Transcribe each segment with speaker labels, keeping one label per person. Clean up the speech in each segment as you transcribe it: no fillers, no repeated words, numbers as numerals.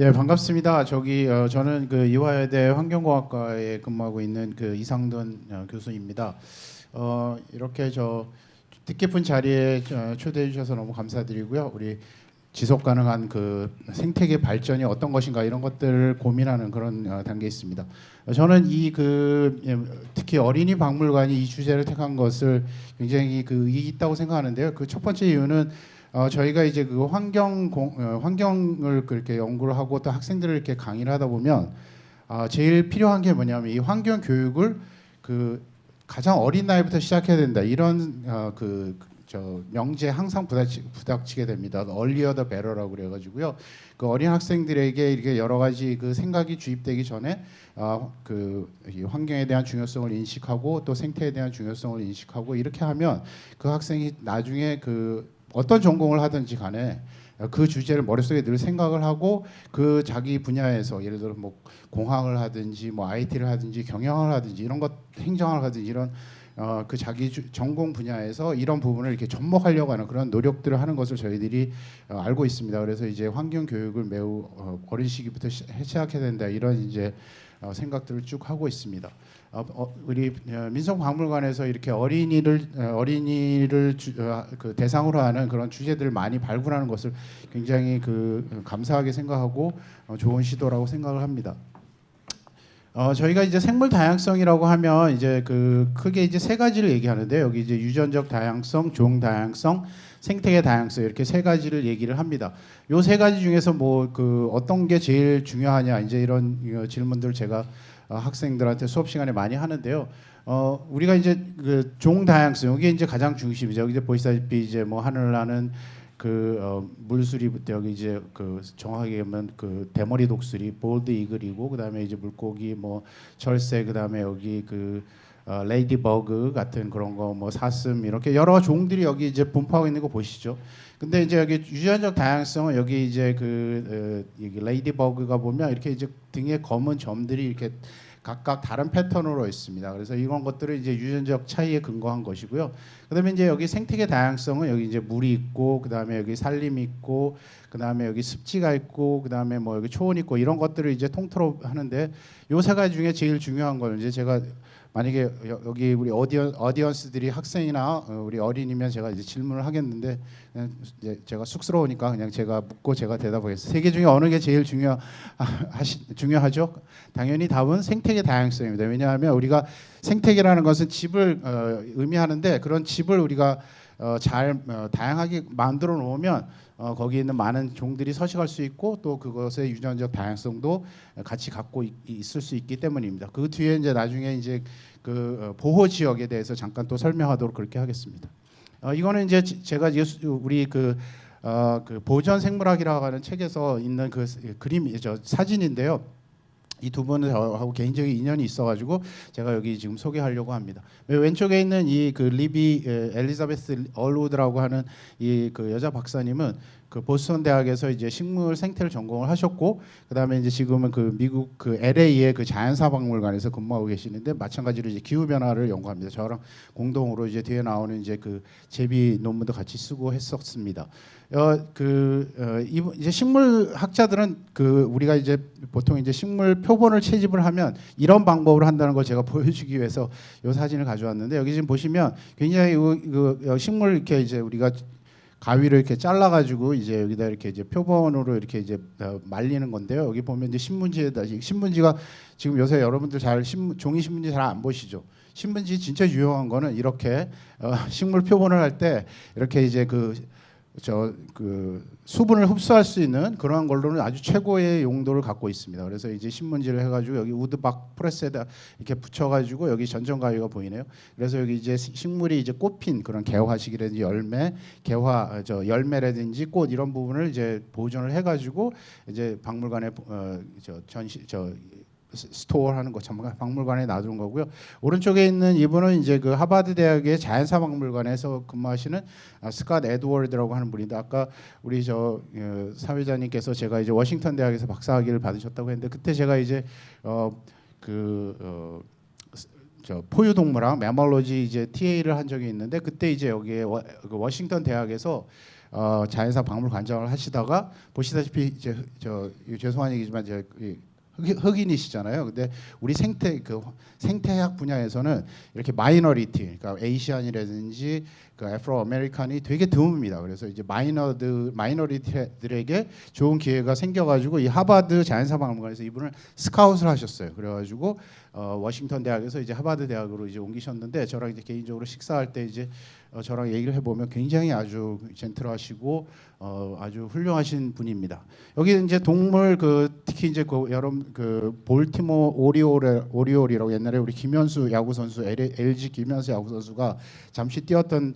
Speaker 1: 예, 반갑습니다. 저는 그 이화여대 환경공학과에 근무하고 있는 그 이상돈 교수입니다. 이렇게 뜻깊은 자리에 초대해 주셔서 너무 감사드리고요. 우리 지속 가능한 그 생태계 발전이 어떤 것인가 이런 것들을 고민하는 그런 단계에 있습니다. 저는 특히 어린이 박물관이 이 주제를 택한 것을 굉장히 그 의의 있다고 생각하는데요. 그 첫 번째 이유는 저희가 이제 그 환경을 그렇게 연구를 하고 또 학생들을 이렇게 강의를 하다 보면 제일 필요한 게 뭐냐면 이 환경 교육을 그 가장 어린 나이부터 시작해야 된다 이런 명제에 항상 부닥치게 됩니다. earlier the better라고 그래가지고요. 그 어린 학생들에게 이렇게 여러 가지 그 생각이 주입되기 전에 이 환경에 대한 중요성을 인식하고 또 생태에 대한 중요성을 인식하고 이렇게 하면 그 학생이 나중에 그 어떤 전공을 하든지 간에 그 주제를 머릿속에 늘 생각을 하고 그 자기 분야에서 예를 들어 뭐 공학을 하든지 뭐 IT를 하든지 경영을 하든지 이런 것 행정을 하든지 이런 그 자기 전공 분야에서 이런 부분을 이렇게 접목하려고 하는 그런 노력들을 하는 것을 저희들이 알고 있습니다. 그래서 이제 환경 교육을 매우 어린 시기부터 시작해야 된다 이런 이제 생각들을 쭉 하고 있습니다. 우리 민속박물관에서 이렇게 어린이를 그 대상으로 하는 그런 주제들을 많이 발굴하는 것을 굉장히 감사하게 생각하고 좋은 시도라고 생각을 합니다. 저희가 이제 생물 다양성이라고 하면 이제 크게 이제 세 가지를 얘기하는데 여기 이제 유전적 다양성, 종 다양성, 생태계 다양성 이렇게 세 가지를 얘기를 합니다. 요 세 가지 중에서 어떤 게 제일 중요하냐 이제 이런 질문들 제가 학생들한테 수업 시간에 많이 하는데요. 우리가 이제 그 종 다양성 이게 이제 가장 중심이죠. 여기 이제 보시다시피 이제 뭐 하늘 나는 물수리부터 여기 이제 정확하게 보면 대머리 독수리 볼드 이글이고 그다음에 이제 물고기 뭐 철새 그다음에 여기 레이디버그 같은 그런 거 뭐 사슴 이렇게 여러 종들이 여기 이제 분포하고 있는 거 보시죠. 근데 이제 여기 유전적 다양성은 여기 이제 여기 레이디버그가 보면 이렇게 이제 등에 검은 점들이 이렇게 각각 다른 패턴으로 있습니다. 그래서 이런 것들은 이제 유전적 차이에 근거한 것이고요. 그다음에 이제 여기 생태계 다양성은 여기 이제 물이 있고 그다음에 여기 산림이 있고 그다음에 여기 습지가 있고 그다음에 뭐 여기 초원이 있고 이런 것들을 이제 통틀어 하는데 요 세 가지 중에 제일 중요한 거는 이제 제가 만약에 여기 우리 어디언스들이 학생이나 우리 어린이면 제가 이제 질문을 하겠는데 그냥 이제 제가 쑥스러우니까 그냥 제가 묻고 제가 대답하겠습니다. 세 개 중에 어느 게 제일 중요하죠? 당연히 답은 생태계 다양성입니다. 왜냐하면 우리가 생태계라는 것은 집을 의미하는데 그런 집을 우리가 다양하게 만들어 놓으면 거기 있는 많은 종들이 서식할 수 있고 또 그것의 유전적 다양성도 같이 갖고 있을 수 있기 때문입니다. 그 뒤에 이제 나중에 이제 보호 지역에 대해서 잠깐 또 설명하도록 그렇게 하겠습니다. 이거는 이제 제가 우리 보전 생물학이라고 하는 책에서 있는 그림이죠. 사진인데요. 이 두 분은 저하고 개인적인 인연이 있어가지고 제가 여기 지금 소개하려고 합니다. 왼쪽에 있는 리비 엘리자베스 얼우드라고 하는 여자 박사님은 보스턴 대학에서 이제 식물 생태를 전공을 하셨고 그다음에 이제 지금은 미국 LA의 자연사박물관에서 근무하고 계시는데 마찬가지로 이제 기후 변화를 연구합니다. 저랑 공동으로 이제 뒤에 나오는 이제 제비 논문도 같이 쓰고 했었습니다. 이제 식물 학자들은 우리가 이제 보통 이제 식물 표본을 채집을 하면 이런 방법으로 한다는 걸 제가 보여주기 위해서 이 사진을 가져왔는데 여기 지금 보시면 굉장히 식물 이렇게 이제 우리가 가위를 이렇게 잘라가지고 이제 여기다 이렇게 이제 표본으로 이렇게 이제 말리는 건데요. 여기 보면 이제 신문지가 지금 요새 여러분들 종이 신문지 잘 안 보시죠? 신문지 진짜 유용한 거는 이렇게 식물 표본을 할 때 이렇게 이제 수분을 흡수할 수 있는 그러한 걸로는 아주 최고의 용도를 갖고 있습니다. 그래서 이제 신문지를 해가지고 여기 우드박 프레스에다 이렇게 붙여가지고 여기 전정 가위가 보이네요. 그래서 여기 이제 식물이 이제 꽃핀 그런 개화식이라든지 열매라든지 꽃 이런 부분을 이제 보존을 해가지고 이제 박물관에 스토어하는 거 박물관에 놔두는 거고요. 오른쪽에 있는 이분은 이제 하버드 대학의 자연사박물관에서 근무하시는 스캇 에드워드라고 하는 분인데 아까 우리 사회자님께서 제가 이제 워싱턴 대학에서 박사학위를 받으셨다고 했는데 그때 제가 이제 포유동물학 매멀로지 이제 TA를 한 적이 있는데 그때 이제 여기에 워싱턴 대학에서 자연사 박물관장을 하시다가 보시다시피 이제 죄송한 얘기지만 흑인이시잖아요. 근데 우리 생태학 분야에서는 이렇게 마이너리티, 그러니까 에이시안이라든지 그 애프로 아메리칸이 되게 드뭅니다. 그래서 이제 마이너리티들에게 좋은 기회가 생겨가지고 이 하버드 자연사박물관에서 이분을 스카웃을 하셨어요. 그래가지고 워싱턴 대학에서 이제 하버드 대학으로 이제 옮기셨는데 저랑 이제 개인적으로 식사할 때 이제 저랑 얘기를 해보면 굉장히 아주 젠틀하시고 아주 훌륭하신 분입니다. 여기 이제 동물 특히 이제 여러분 볼티모 오리올이라고 옛날에 우리 김현수 야구 선수 LG 김현수 야구 선수가 잠시 뛰었던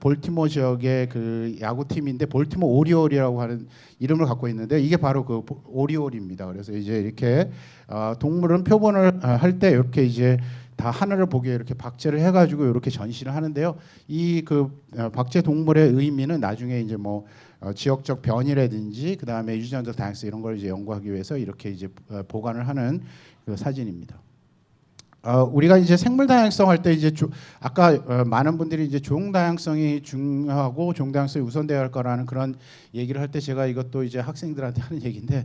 Speaker 1: 볼티모 지역의 그 야구팀인데 볼티모 오리올이라고 하는 이름을 갖고 있는데 이게 바로 그 오리올입니다. 그래서 이제 이렇게 동물은 표본을 할 때 이렇게 이제 다 하늘을 보게 이렇게 박제를 해가지고 이렇게 전시를 하는데요. 이 박제 동물의 의미는 나중에 이제 뭐 지역적 변이라든지 그 다음에 유전적 다양성 이런 걸 이제 연구하기 위해서 이렇게 이제 보관을 하는 그 사진입니다. 우리가 이제 생물 다양성 할 때 이제 아까 많은 분들이 이제 종 다양성이 중요하고 종 다양성이 우선돼야 할 거라는 그런 얘기를 할 때 제가 이것도 이제 학생들한테 하는 얘기인데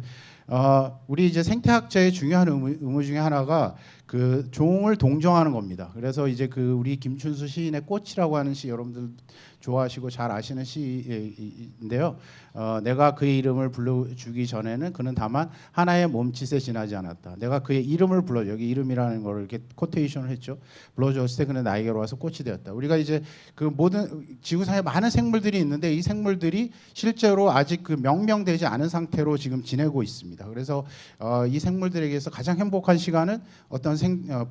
Speaker 1: 우리 이제 생태학자의 중요한 의무 중에 하나가 그 종을 동정하는 겁니다. 그래서 이제 우리 김춘수 시인의 꽃이라고 하는 시 여러분들 좋아하시고 잘 아시는 시인데요. 내가 그의 이름을 불러주기 전에는 그는 다만 하나의 몸짓에 지나지 않았다. 내가 그의 이름을 불러 여기 이름이라는 걸 이렇게 코테이션을 했죠. 불러줬을 때 그는 나에게로 와서 꽃이 되었다. 우리가 이제 그 모든 지구상에 많은 생물들이 있는데 이 생물들이 실제로 아직 명명되지 않은 상태로 지금 지내고 있습니다. 그래서 이 생물들에게서 가장 행복한 시간은 어떤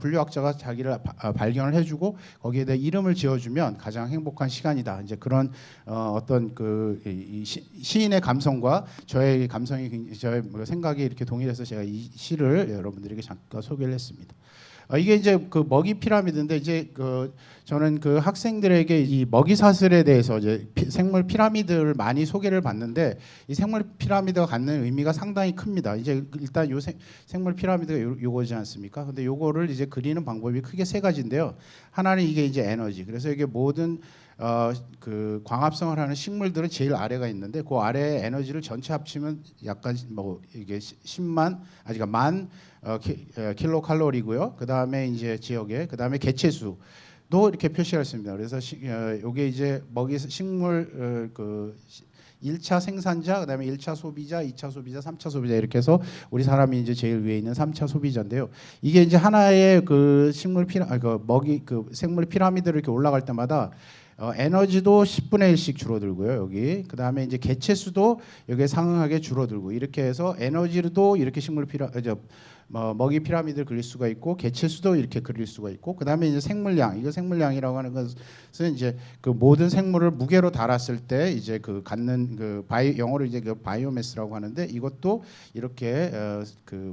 Speaker 1: 분류학자가 자기를 발견을 해주고 거기에 대해 이름을 지어주면 가장 행복한 시간이다. 이제 그런 어떤 시인의 감성과 저의 감성이 저의 생각이 이렇게 동일해서 제가 이 시를 여러분들에게 잠깐 소개를 했습니다. 이게 이제 먹이 피라미드인데 이제 저는 학생들에게 이 먹이 사슬에 대해서 이제 생물 피라미드를 많이 소개를 받는데 이 생물 피라미드가 갖는 의미가 상당히 큽니다. 이제 일단 요 생물 피라미드가 요거지 않습니까? 근데 요거를 이제 그리는 방법이 크게 세 가지인데요. 하나는 이게 이제 에너지. 그래서 이게 모든 광합성을 하는 식물들은 제일 아래가 있는데 그 아래의 에너지를 전체 합치면 약간 뭐 이게 10만 그러니까 만 킬로 칼로리고요. 그 다음에 이제 지역에 그 다음에 개체수도 이렇게 표시할 수 있습니다. 그래서 이게 이제 식물 1차 생산자, 그다음에 1차 소비자, 2차 소비자, 3차 소비자 이렇게 해서 우리 사람이 이제 제일 위에 있는 3차 소비자인데요. 이게 이제 하나의 생물 피라미드를 이렇게 올라갈 때마다 에너지도 10분의 1씩 줄어들고요. 여기 그다음에 이제 개체수도 여기에 상응하게 줄어들고 이렇게 해서 에너지도 이렇게 먹이 피라미드를 그릴 수가 있고 개체수도 이렇게 그릴 수가 있고 그다음에 이제 생물량 이거 생물량이라고 하는 것은 이제 모든 생물을 무게로 달았을 때 이제 갖는 영어로 이제 바이오매스라고 하는데 이것도 이렇게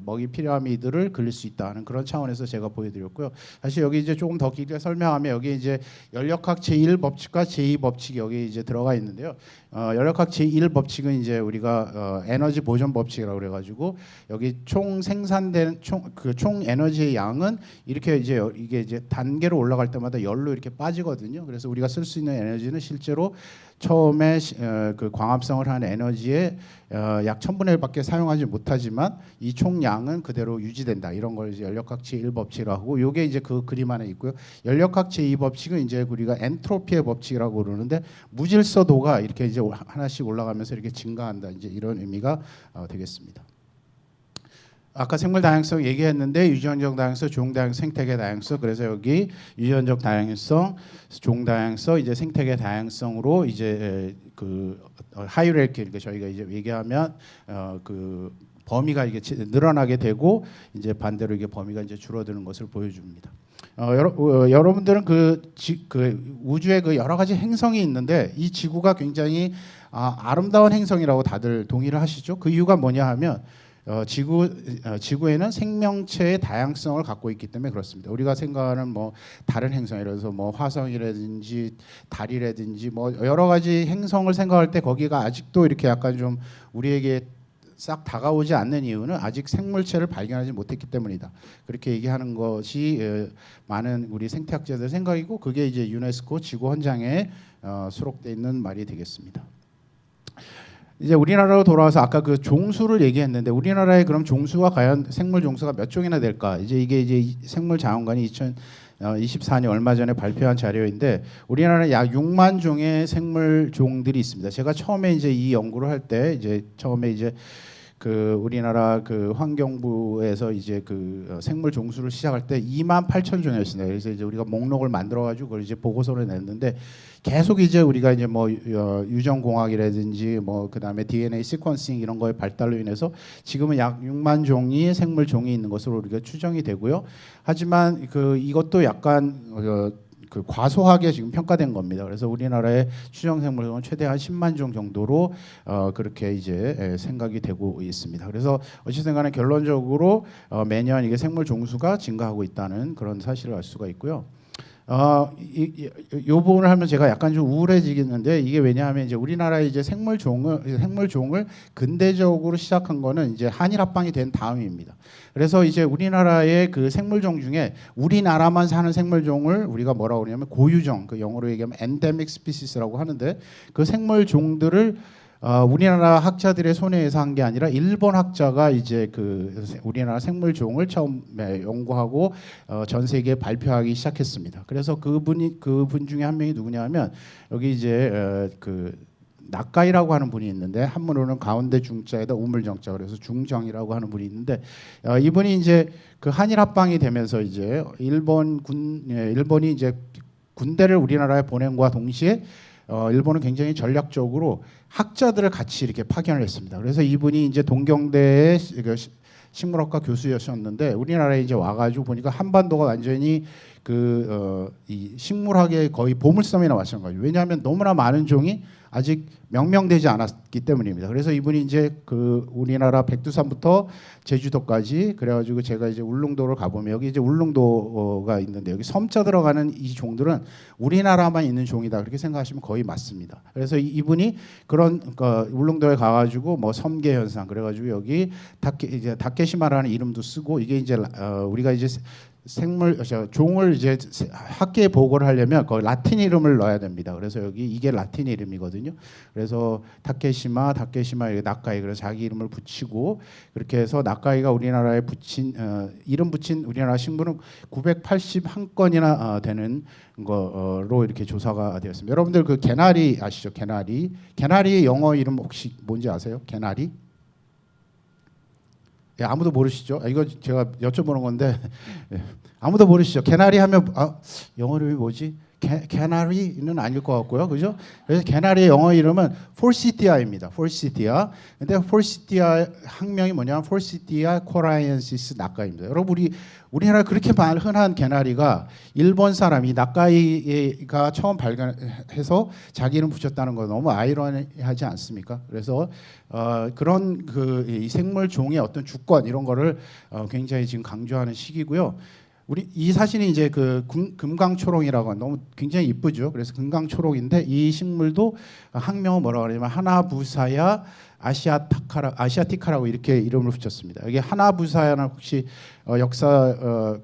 Speaker 1: 먹이 피라미드를 그릴 수 있다는 그런 차원에서 제가 보여드렸고요. 사실 여기 이제 조금 더 길게 설명하면 여기 이제 연력학 제1 법칙과 제2 법칙이 여기 이제 들어가 있는데요. 연력학 제1 법칙은 이제 우리가 에너지 보존 법칙이라고 그래가지고 여기 총 생산된 총 에너지의 양은 이렇게 이게 이제 단계로 올라갈 때마다 열로 이렇게 빠지거든요. 그래서 우리가 쓸 수 있는 에너지는 실제로 처음에 광합성을 하는 에너지의 약 1000분의 1밖에 사용하지 못하지만 이 총량은 그대로 유지된다. 이런 걸 이제 연력학 제1 법칙이라고 하고 요게 이제 그림 안에 있고요. 연력학 제2 법칙은 이제 우리가 엔트로피의 법칙이라고 그러는데 무질서도가 이렇게 이제 하나씩 올라가면서 이렇게 증가한다. 이제 이런 의미가 되겠습니다. 아까 생물 다양성 얘기했는데 유전적 다양성, 종 다양성, 생태계 다양성. 그래서 여기 유전적 다양성, 종 다양성, 이제 생태계 다양성으로 이제 하이라키 그러니까 저희가 이제 얘기하면 범위가 이게 늘어나게 되고 이제 반대로 이게 범위가 이제 줄어드는 것을 보여줍니다. 여러분들은 우주에 여러 가지 행성이 있는데 이 지구가 굉장히 아름다운 행성이라고 다들 동의를 하시죠. 그 이유가 뭐냐 하면 지구에는 생명체의 다양성을 갖고 있기 때문에 그렇습니다. 우리가 생각하는 뭐 다른 행성, 예를 들어서 뭐 화성이라든지 달이라든지 뭐 여러 가지 행성을 생각할 때 거기가 아직도 이렇게 약간 좀 우리에게 싹 다가오지 않는 이유는 아직 생물체를 발견하지 못했기 때문이다. 그렇게 얘기하는 것이 많은 우리 생태학자들 생각이고 그게 이제 유네스코 지구 헌장에 수록되어 있는 말이 되겠습니다. 이제 우리나라로 돌아와서 아까 그 종수를 얘기했는데 우리나라의 그럼 종수가 과연 생물 종수가 몇 종이나 될까? 이제 이게 이제 생물자원관이 2024년 얼마 전에 발표한 자료인데 우리나라는 약 6만 종의 생물 종들이 있습니다. 제가 처음에 이제 이 연구를 할 때 이제 처음에 이제 그 우리나라 그 환경부에서 이제 그 생물 종수를 시작할 때 2만 8천 종이었습니다. 그래서 이제 우리가 목록을 만들어 가지고 그걸 이제 보고서를 냈는데 계속 이제 우리가 이제 뭐 유전공학이라든지 뭐 그다음에 DNA 시퀀싱 이런 거의 발달로 인해서 지금은 약 6만 종이 생물 종이 있는 것으로 우리가 추정이 되고요. 하지만 그 이것도 약간 그 과소하게 지금 평가된 겁니다. 그래서 우리나라의 추정 생물종은 최대한 10만 종 정도로 그렇게 이제 생각이 되고 있습니다. 그래서 어쨌든 간에 결론적으로 매년 이게 생물 종수가 증가하고 있다는 그런 사실을 알 수가 있고요. 이 부분을 하면 제가 약간 좀 우울해지겠는데 이게 왜냐하면 이제 우리나라의 이제 생물종을 근대적으로 시작한 거는 이제 한일 합방이 된 다음입니다. 그래서 이제 우리나라의 그 생물종 중에 우리나라만 사는 생물종을 우리가 뭐라고 그러냐면 고유종, 그 영어로 얘기하면 endemic species라고 하는데 그 생물종들을 우리나라 학자들의 손에 의해서 한 게 아니라 일본 학자가 이제 그 우리나라 생물종을 처음에 연구하고 전 세계에 발표하기 시작했습니다. 그래서 그분 중에 한 명이 누구냐면 여기 이제 그 낙가이라고 하는 분이 있는데 한문으로는 가운데 중자에다 우물정자 그래서 중정이라고 하는 분이 있는데 이분이 이제 그 한일 합방이 되면서 이제 일본이 이제 군대를 우리나라에 보낸과 동시에 일본은 굉장히 전략적으로 학자들을 같이 이렇게 파견을 했습니다. 그래서 이분이 이제 동경대의 식물학과 교수였었는데 우리나라에 이제 와가지고 보니까 한반도가 완전히 이 식물학의 거의 보물섬이나 마찬가지예요. 왜냐하면 너무나 많은 종이 아직 명명되지 않았기 때문입니다. 그래서 이분이 이제 그 우리나라 백두산부터 제주도까지 그래가지고 제가 이제 울릉도를 가보면 여기 이제 울릉도가 있는데 여기 섬자 들어가는 이 종들은 우리나라만 있는 종이다 그렇게 생각하시면 거의 맞습니다. 그래서 이분이 그런 울릉도에 가가지고 뭐 섬계 현상 그래가지고 여기 다케시마라는 이름도 쓰고 이게 이제 우리가 이제 종을 이제 학계에 보고를 하려면 거기 라틴 이름을 넣어야 됩니다. 그래서 여기 이게 라틴 이름이거든요. 그래서 다케시마 이렇게 낙가이 그래서 자기 이름을 붙이고 그렇게 해서 낙가이가 우리나라에 이름 붙인 우리나라 식물은 981건이나 되는 거로 이렇게 조사가 되었습니다. 여러분들 그 개나리 아시죠? 개나리의 영어 이름 혹시 뭔지 아세요? 개나리? 예, 아무도 모르시죠? 이거 제가 여쭤보는 건데 아무도 모르시죠? 개나리 하면 영어 이름이 뭐지? 개나리는 아닐 것 같고요, 그죠? 그래서 개나리의 영어 이름은 폴시티아입니다. 폴시티아. 근데 폴시티아 학명이 뭐냐면 폴시티아 코라이엔시스 낙가입니다. 여러분 우리나라 그렇게 흔한 개나리가 일본 사람이 낙가이가 처음 발견해서 자기 이름 붙였다는 거 너무 아이러니하지 않습니까? 그래서 그런 이 생물 종의 어떤 주권 이런 거를 굉장히 지금 강조하는 시기고요. 이 사진이 이제 그 금강초롱이라고 너무 굉장히 이쁘죠. 그래서 금강초롱인데 이 식물도 학명은 뭐라고 하냐면 하나부사야 아시아티카라고 이렇게 이름을 붙였습니다. 여기 하나부사야는 혹시 역사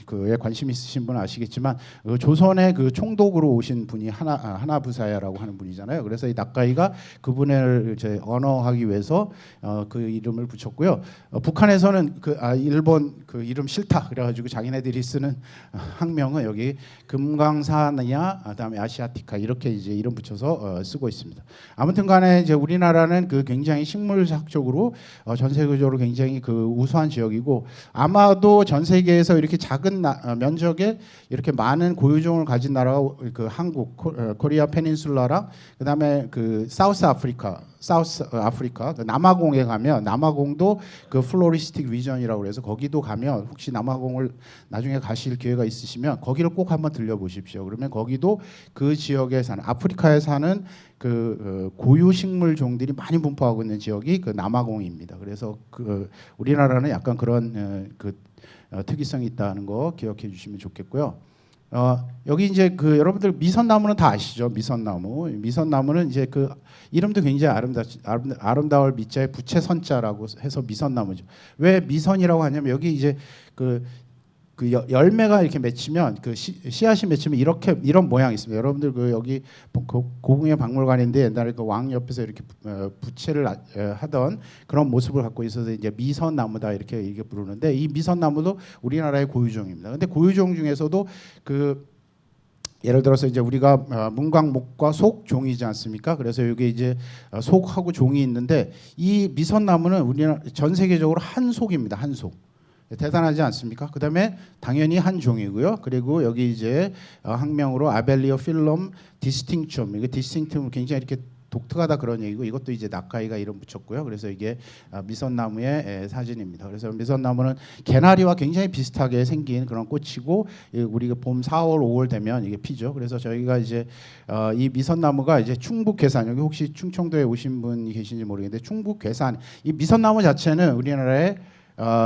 Speaker 1: 그에 관심 있으신 분은 아시겠지만 조선의 그 총독으로 오신 분이 하나부사야라고 하는 분이잖아요. 그래서 이 낙가이가 그분을 이제 언어하기 위해서 그 이름을 붙였고요. 북한에서는 일본 그 이름 싫다 그래가지고 자기네들이 쓰는 학명은 여기 금강산이야 그다음에 아시아티카 이렇게 이제 이름 붙여서 쓰고 있습니다. 아무튼간에 이제 우리나라는 그 굉장히 식물학적으로 전 세계적으로 굉장히 그 우수한 지역이고 아마도 전 세계에서 이렇게 작은 면적에 이렇게 많은 고유종을 가진 나라가 그 한국 코리아 페닌슐라랑 그다음에 그 사우스 아프리카 남아공에 가면 남아공도 그 플로리스틱 리전이라고 해서 거기도 가면 혹시 남아공을 나중에 가실 기회가 있으시면 거기를 꼭 한번 들려보십시오. 그러면 거기도 그 지역에 사는 아프리카에 사는 그 고유 식물 종들이 많이 분포하고 있는 지역이 그 남아공입니다. 그래서 그 우리나라는 약간 그런 특이성이 있다는 거 기억해 주시면 좋겠고요. 여기 이제 그 여러분들 미선나무는 다 아시죠? 미선나무는 이제 그 이름도 굉장히 아름다울 미자에 부채선자라고 해서 미선나무죠. 왜 미선이라고 하냐면 여기 이제 그 그 열매가 이렇게 맺히면 그 씨앗이 맺히면 이렇게 이런 모양이 있습니다. 여러분들 그 여기 고궁의 박물관인데 옛날에 그 왕 옆에서 이렇게 부채를 하던 그런 모습을 갖고 있어서 이제 미선나무다 이렇게 부르는데 이 미선나무도 우리나라의 고유종입니다. 근데 고유종 중에서도 그 예를 들어서 이제 우리가 문광, 목과 속, 종이지 않습니까? 그래서 여기 이제 속하고 종이 있는데 이 미선나무는 우리나라 전 세계적으로 한 속입니다. 한 속. 대단하지 않습니까? 그다음에 당연히 한 종이고요. 그리고 여기 이제 학명으로 아벨리오 필럼 디스팅춤. 이게 디스팅춤은 굉장히 이렇게 독특하다 그런 얘기고 이것도 이제 나카이가 이름 붙였고요. 그래서 이게 미선나무의 사진입니다. 그래서 미선나무는 개나리와 굉장히 비슷하게 생긴 그런 꽃이고 우리가 봄 4월, 5월 되면 이게 피죠. 그래서 저희가 이제 이 미선나무가 이제 충북 괴산 여기 혹시 충청도에 오신 분이 계신지 모르겠는데 충북 괴산 이 미선나무 자체는 우리나라의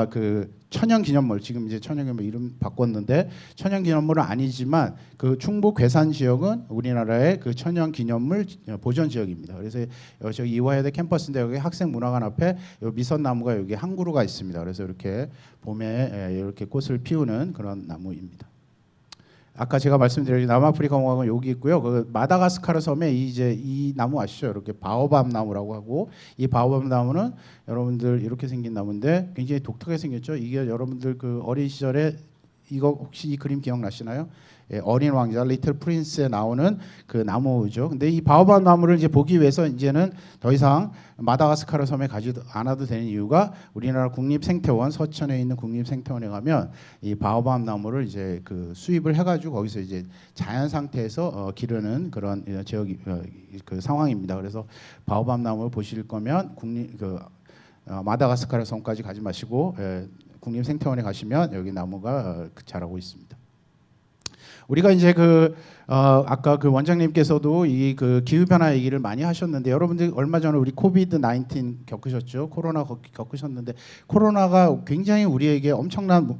Speaker 1: 그 천연기념물 지금 이제 천연기념물 이름 바꿨는데 천연기념물은 아니지만 그 충북 괴산 지역은 우리나라의 그 천연기념물 보존 지역입니다. 그래서 저기 이화여대 캠퍼스인데 여기 학생문화관 앞에 미선나무가 여기 한 그루가 있습니다. 그래서 이렇게 봄에 이렇게 꽃을 피우는 그런 나무입니다. 아까 제가 말씀드린 남아프리카 공화국은 여기 있고요. 그 마다가스카르 섬에 이제 이 나무 아시죠? 이렇게 바오밥 나무라고 하고 이 바오밥 나무는 여러분들 이렇게 생긴 나무인데 굉장히 독특하게 생겼죠. 이게 여러분들 그 어린 시절에 이거 혹시 이 그림 기억나시나요? 예, 어린 왕자 리틀 프린스에 나오는 그 나무죠. 근데 이 바오밥 나무를 이제 보기 위해서 이제는 더 이상 마다가스카르 섬에 가지 않아도 되는 이유가 우리나라 국립생태원 서천에 있는 국립생태원에 가면 이 바오밥 나무를 이제 그 수입을 해가지고 거기서 이제 자연 상태에서 기르는 그런 지역이 그 상황입니다. 그래서 바오밥 나무를 보실 거면 마다가스카르 섬까지 가지 마시고 국립생태원에 가시면 여기 나무가 자라고 있습니다. 우리가 이제 아까 그 원장님께서도 이 그 기후 변화 얘기를 많이 하셨는데 여러분들 얼마 전에 우리 코비드 19 겪으셨죠? 코로나 겪으셨는데 코로나가 굉장히 우리에게 엄청난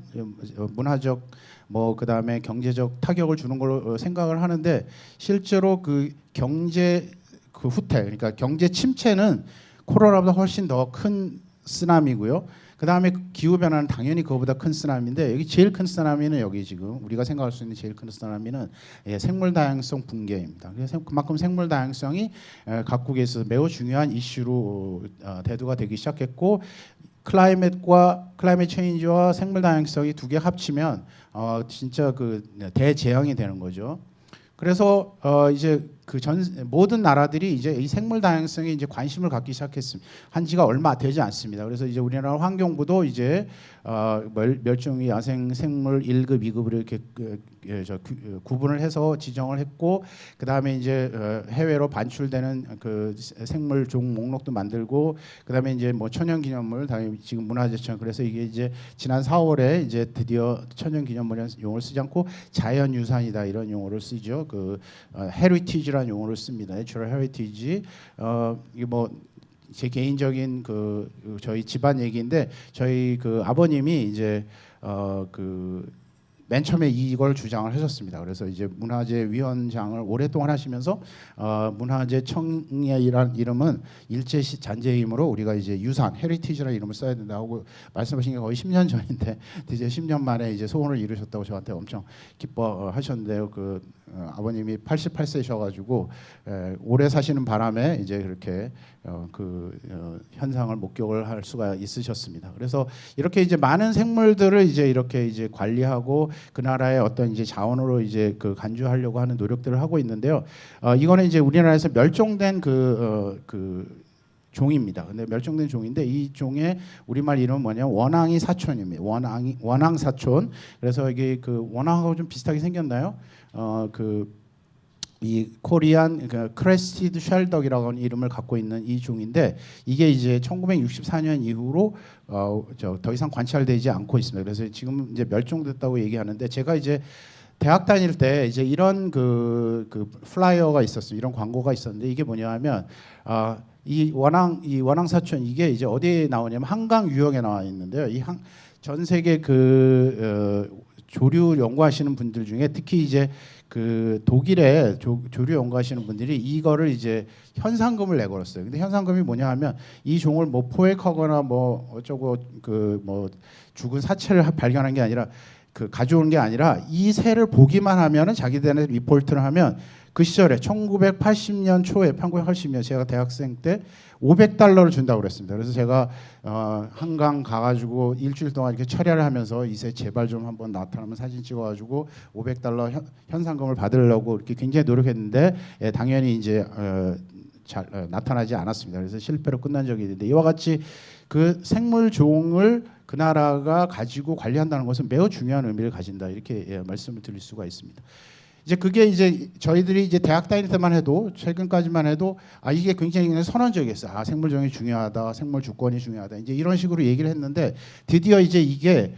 Speaker 1: 문화적 뭐 그다음에 경제적 타격을 주는 걸로 생각을 하는데 실제로 그 경제 그 후퇴 그러니까 경제 침체는 코로나보다 훨씬 더 큰 쓰나미고요. 그 다음에 기후 변화는 당연히 그거보다 큰 쓰나미인데 여기 제일 큰 쓰나미는 여기 지금 우리가 생각할 수 있는 제일 큰 쓰나미는 생물 다양성 붕괴입니다. 그래서 그만큼 생물 다양성이 각국에 있어서 매우 중요한 이슈로 대두가 되기 시작했고 클라이밋 체인지와 생물 다양성이 두 개 합치면 진짜 그 대재앙이 되는 거죠. 그래서 이제 그 모든 나라들이 이제 이 생물 다양성에 이제 관심을 갖기 시작했습니다. 한 지가 얼마 되지 않습니다. 그래서 이제 우리나라 환경부도 이제 멸종위 야생 생물 1급, 2급으로 이렇게 구분을 해서 지정을 했고 그 다음에 이제 해외로 반출되는 그 생물 종 목록도 만들고 그 다음에 이제 뭐 천연기념물, 다음에 지금 문화재청 그래서 이게 이제 지난 4월에 이제 드디어 천연기념물이라는 용어를 쓰지 않고 자연유산이다 이런 용어를 쓰죠. 그 헤리티지라는 용어를 씁니다. 내추럴 헤리티지. 이게 뭐 제 개인적인 그 저희 집안 얘기인데 저희 그 아버님이 이제 그 맨 처음에 이걸 주장을 하셨습니다. 그래서 이제 문화재 위원장을 오랫동안 하시면서 문화재청의 이름은 일제시 잔재임으로 우리가 이제 유산 헤리티지라는 이름을 써야 된다고 말씀하신 게 거의 10년 전인데 이제 10년 만에 이제 소원을 이루셨다고 저한테 엄청 기뻐하셨는데요. 그 아버님이 88세셔가지고 오래 사시는 바람에 이제 그렇게 현상을 목격을 할 수가 있으셨습니다. 그래서 이렇게 이제 많은 생물들을 이제 이렇게 이제 관리하고 그 나라의 어떤 이제 자원으로 이제 그 간주하려고 하는 노력들을 하고 있는데요. 이거는 이제 우리나라에서 멸종된 그 종입니다. 근데 멸종된 종인데 이 종의 우리말 이름은 뭐냐면 원앙이 사촌입니다. 원앙 사촌. 그래서 이게 그 원앙하고 좀 비슷하게 생겼나요? 이 코리안 크레스티드 쉘덕이라고 하는 이름을 갖고 있는 이 종인데 이게 이제 1964년 이후로 더 이상 관찰되지 않고 있습니다. 그래서 지금 이제 멸종됐다고 얘기하는데 제가 이제 대학 다닐 때 이제 이런 그 플라이어가 있었어요. 이런 광고가 있었는데 이게 뭐냐면 이 원앙 사촌 이게 이제 어디에 나오냐면 한강 유역에 나와 있는데요. 전 세계 조류 연구하시는 분들 중에 특히 이제 그 독일에 조류 연구하시는 분들이 이거를 이제 현상금을 내걸었어요. 근데 현상금이 뭐냐 하면 이 종을 뭐 포획하거나 뭐 어쩌고 그 뭐 죽은 사체를 발견한 게 아니라 그 가져오는 게 아니라 이 새를 보기만 하면은 자기들의 리포트를 하면 그 시절에 1980년 초에 1980년 제가 대학생 때 $500를 준다고 그랬습니다. 그래서 제가 한강 가가지고 일주일 동안 이렇게 철야를 하면서 이 새 제발 좀 한번 나타나면 사진 찍어가지고 $500 현상금을 받으려고 이렇게 굉장히 노력했는데 당연히 이제 잘 나타나지 않았습니다. 그래서 실패로 끝난 적이 있는데 이와 같이 그 생물 종을 그 나라가 가지고 관리한다는 것은 매우 중요한 의미를 가진다 이렇게 말씀을 드릴 수가 있습니다. 이제 그게 이제 저희들이 이제 대학 다닐 때만 해도 최근까지만 해도 이게 굉장히 선언적이었어요. 생물종이 중요하다, 생물 주권이 중요하다. 이제 이런 식으로 얘기를 했는데 드디어 이제 이게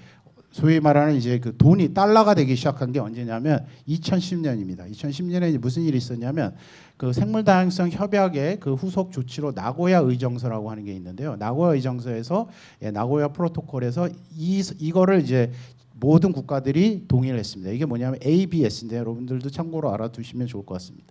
Speaker 1: 소위 말하는 이제 그 돈이 달러가 되기 시작한 게 언제냐면 2010년입니다. 2010년에 이제 무슨 일이 있었냐면 그 생물 다양성 협약의 그 후속 조치로 나고야 의정서라고 하는 게 있는데요. 나고야 의정서에서 나고야 프로토콜에서 이거를 이제 모든 국가들이 동의를 했습니다. 이게 뭐냐면 ABS인데 여러분들도 참고로 알아두시면 좋을 것 같습니다.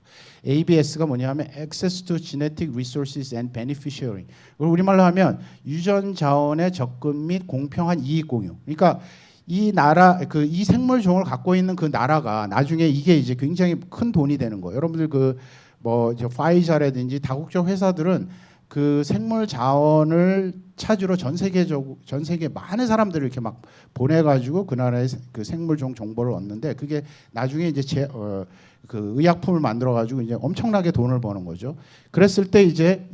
Speaker 1: ABS가 뭐냐면 Access to Genetic Resources and Benefit Sharing. 우리말로 하면 유전 자원의 접근 및 공평한 이익 공유. 그러니까 이 나라 이 생물 종을 갖고 있는 그 나라가 나중에 이게 이제 굉장히 큰 돈이 되는 거예요. 여러분들 저 파이자라든지 다국적 회사들은 그 생물 자원을 찾으러 전 세계 많은 사람들을 이렇게 막 보내가지고 그 나라의 그 생물종 정보를 얻는데 그게 나중에 이제 그 의약품을 만들어가지고 이제 엄청나게 돈을 버는 거죠. 그랬을 때 이제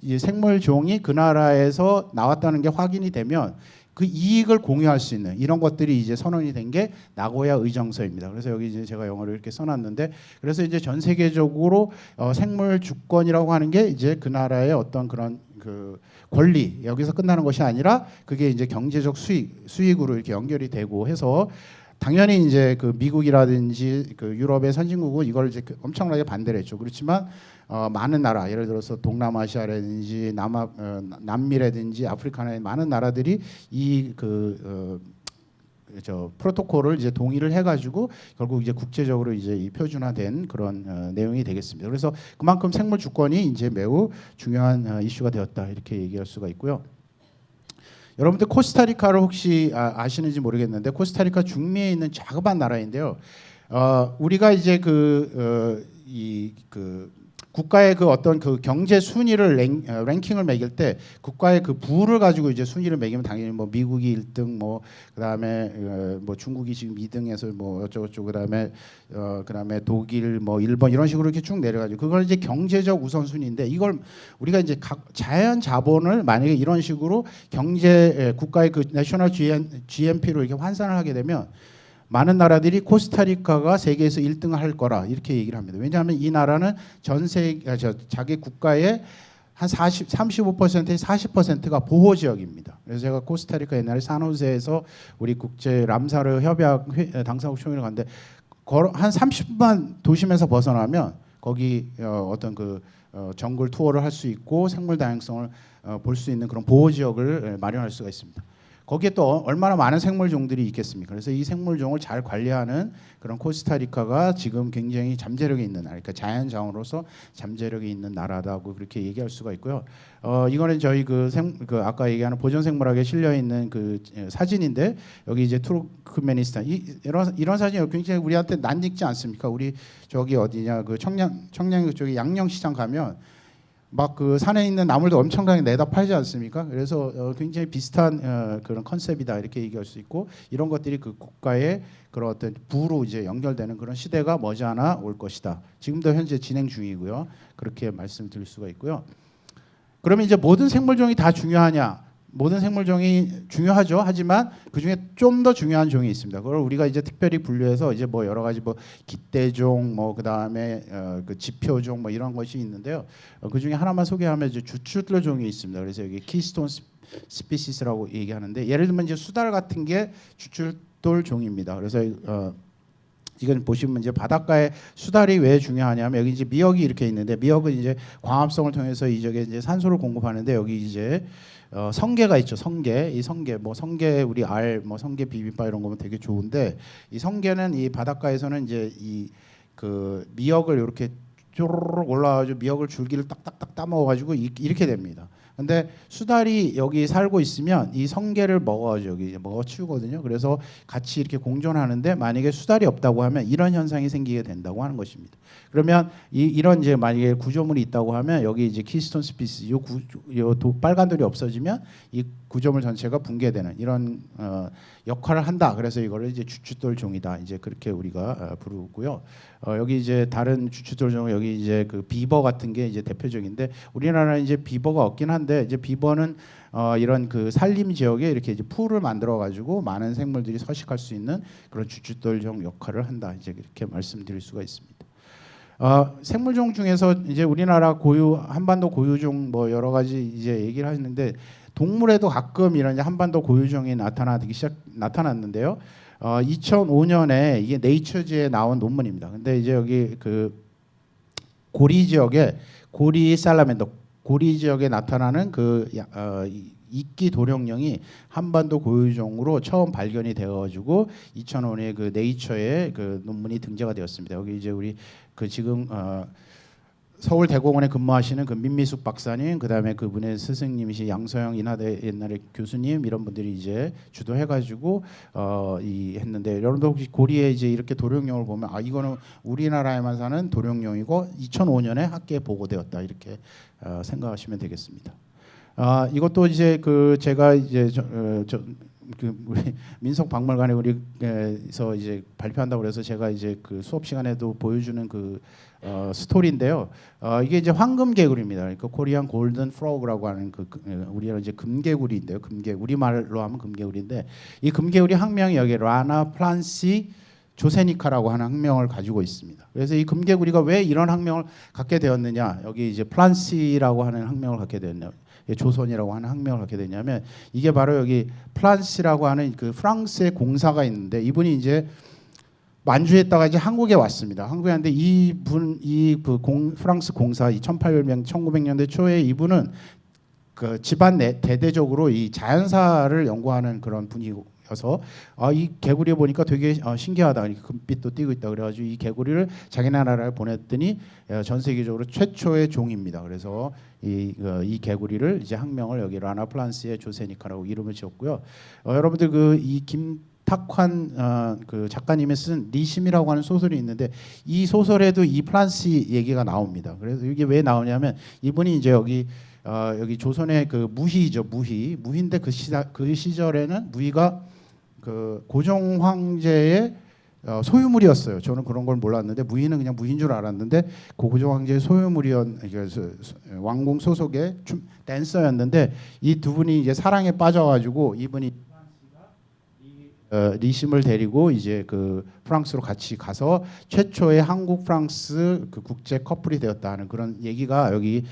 Speaker 1: 이 생물종이 그 나라에서 나왔다는 게 확인이 되면 그 이익을 공유할 수 있는 이런 것들이 이제 선언이 된 게 나고야 의정서입니다. 그래서 여기 이제 제가 영어로 이렇게 써놨는데 그래서 이제 전 세계적으로 생물 주권이라고 하는 게 이제 그 나라의 어떤 그런 그 권리 여기서 끝나는 것이 아니라 그게 이제 경제적 수익으로 이렇게 연결이 되고 해서 당연히 이제 그 미국이라든지 그 유럽의 선진국은 이걸 이제 엄청나게 반대를 했죠. 그렇지만 많은 나라 예를 들어서 동남아시아라든지 남미라든지 아프리카의 많은 나라들이 이 프로토콜을 이제 동의를 해가지고 결국 이제 국제적으로 이제 이 표준화된 그런 내용이 되겠습니다. 그래서 그만큼 생물 주권이 이제 매우 중요한 이슈가 되었다 이렇게 얘기할 수가 있고요. 여러분들 코스타리카를 혹시 아시는지 모르겠는데 코스타리카 중미에 있는 자그마한 나라인데요. 우리가 이제 국가의 그 어떤 그 경제 순위를 랭킹을 매길 때 국가의 그 부를 가지고 이제 순위를 매기면 당연히 뭐 미국이 1등 뭐 그다음에 뭐 중국이 지금 2등에서 뭐 어쩌고저쩌고 그다음에 독일 뭐 일본 이런 식으로 이렇게 쭉 내려가지고 그걸 이제 경제적 우선순위인데 이걸 우리가 이제 자연 자본을 만약에 이런 식으로 국가의 그 내셔널 GNP로 이렇게 환산을 하게 되면 많은 나라들이 코스타리카가 세계에서 1등을 할 거라 이렇게 얘기를 합니다. 왜냐하면 이 나라는 자기 국가의 한 35%의 40%가 보호 지역입니다. 그래서 제가 코스타리카 옛날에 산호세에서 우리 국제 람사르 협약 당사국 총회를 갔는데 한 30분만 도심에서 벗어나면 거기 어떤 정글 투어를 할 수 있고 생물 다양성을 볼 수 있는 그런 보호 지역을 마련할 수가 있습니다. 거기에 또 얼마나 많은 생물종들이 있겠습니까? 그래서 이 생물종을 잘 관리하는 그런 코스타리카가 지금 굉장히 잠재력이 있는 나라, 그러니까 자연 자원으로서 잠재력이 있는 나라다고 그렇게 얘기할 수가 있고요. 이거는 저희 아까 얘기하는 보존 생물학에 실려 있는 그 사진인데 여기 이제 투르크메니스탄 이런 사진이 굉장히 우리한테 낯익지 않습니까? 우리 저기 어디냐 그 청량 쪽에 양령시장 가면 막 그 산에 있는 나물도 엄청나게 내다 팔지 않습니까? 그래서 굉장히 비슷한 그런 컨셉이다 이렇게 얘기할 수 있고 이런 것들이 그 국가의 그런 어떤 부로 이제 연결되는 그런 시대가 머지않아 올 것이다. 지금도 현재 진행 중이고요. 그렇게 말씀드릴 수가 있고요. 그러면 이제 모든 생물종이 다 중요하냐? 모든 생물종이 중요하죠. 하지만 그 중에 좀 더 중요한 종이 있습니다. 그걸 우리가 이제 특별히 분류해서 이제 뭐 여러 가지 뭐 깃대종, 뭐 그 다음에 그 지표종 뭐 이런 것이 있는데요. 그 중에 하나만 소개하면 이제 주출돌종이 있습니다. 그래서 여기 키스톤 스피시스라고 얘기하는데 예를 들면 이제 수달 같은 게 주출돌종입니다. 그래서 이건 보시면 이제 바닷가에 수달이 왜 중요하냐면 여기 이제 미역이 이렇게 있는데 미역은 이제 광합성을 통해서 이쪽에 이제 산소를 공급하는데 여기 이제 성게가 있죠. 이 성게 뭐 성게 우리 뭐 성게 비빔밥 이런 거면 되게 좋은데 이 성게는 이 바닷가에서는 이제 이 그 미역을 이렇게 쪼르륵 올라와가지고 미역을 줄기를 딱딱딱 따먹어가지고 이렇게 됩니다. 근데 수달이 여기 살고 있으면 이 성게를 먹어가지고 여기 먹어 치우거든요. 그래서 같이 이렇게 공존하는데 만약에 수달이 없다고 하면 이런 현상이 생기게 된다고 하는 것입니다. 그러면 이런 이제 만약에 구조물이 있다고 하면 여기 이제 키스톤 스피시스 요 빨간 돌이 없어지면 이 구조물 전체가 붕괴되는 이런 역할을 한다. 그래서 이거를 이제 주춧돌 종이다. 이제 그렇게 우리가 부르고요. 여기 이제 다른 주춧돌 종 여기 이제 그 비버 같은 게 이제 대표적인데 우리나라는 이제 비버가 없긴 한데 이제 비버는 이런 그 산림 지역에 이렇게 이제 풀을 만들어 가지고 많은 생물들이 서식할 수 있는 그런 주춧돌종 역할을 한다. 이제 이렇게 말씀드릴 수가 있습니다. 생물종 중에서 이제 우리나라 고유 한반도 고유종 뭐 여러 가지 이제 얘기를 하시는데 동물에도 가끔 이런 한반도 고유종이 나타났는데요. 2005년에 이게 네이처지에 나온 논문입니다. 근데 이제 여기 그 고리 지역에 고리 살라멘더 고리 지역에 나타나는 그 이끼 도룡령이 한반도 고유종으로 처음 발견이 되어가지고 2005년에 그 네이처에 그 논문이 등재가 되었습니다. 여기 이제 우리 그 지금 서울대공원에 근무하시는 그 민미숙 박사님, 그다음에 그분의 스승님이신 양서영 인하대 옛날에 교수님 이런 분들이 이제 주도해가지고 이 했는데 여러분들 혹시 고리에 이제 이렇게 도룡령을 보면 이거는 우리나라에만 사는 도룡령이고 2005년에 학계에 보고되었다 이렇게 생각하시면 되겠습니다. 이것도 이제 그 제가 이제 그 우리 민속박물관에 우리에서 이제 발표한다고 그래서 제가 이제 그 수업 시간에도 보여주는 그 스토리인데요. 이게 이제 황금개구리입니다. 그러니까 코리안 골든 프로그라고 하는 우리가 이제 금개구리인데요. 우리말로 하면 금개구리인데 이 금개구리 학명이 여기 라나 플란시 조세니카라고 하는 학명을 가지고 있습니다. 그래서 이 금개구리가 왜 이런 학명을 갖게 되었느냐? 여기 이제 플란시라고 하는 학명을 갖게 되었냐? 조선이라고 하는 학명을 갖게 되냐면 이게 바로 여기 플란시라고 하는 그 프랑스의 공사가 있는데 이분이 이제 만주했다가 이제 한국에 왔습니다. 한국에 왔는데 프랑스 공사 1900년대 초에 이분은 그 집안 대대적으로 이 자연사를 연구하는 그런 분이어서 이 개구리 보니까 되게 신기하다. 이렇게 금빛도 띄고 있다. 그래가지고 이 개구리를 자기 나라에 보냈더니 전 세계적으로 최초의 종입니다. 그래서 이 개구리를 이제 학명을 여기 라나 플란시의 조세니카라고 이름을 지었고요. 여러분들 이 김탁환 그 작가님이 쓴 리심이라고 하는 소설이 있는데 이 소설에도 이 플란시 얘기가 나옵니다. 그래서 이게 왜 나오냐면 이분이 이제 여기 조선의 그 무희인데 그 시절에는 무희가 그 고종 황제의 소유물이었어요. 저는 그런 걸 몰랐는데 무희는 그냥 무희인 줄 알았는데 고종 황제의 왕궁 소속의 댄서였는데 이 두 분이 이제 사랑에 빠져가지고 이분이 리심을 데리고 이제 그 프랑스로 같이 가서 최초의 한국 프랑스 그 국제 커플이 되었다는 그런 얘기가 여기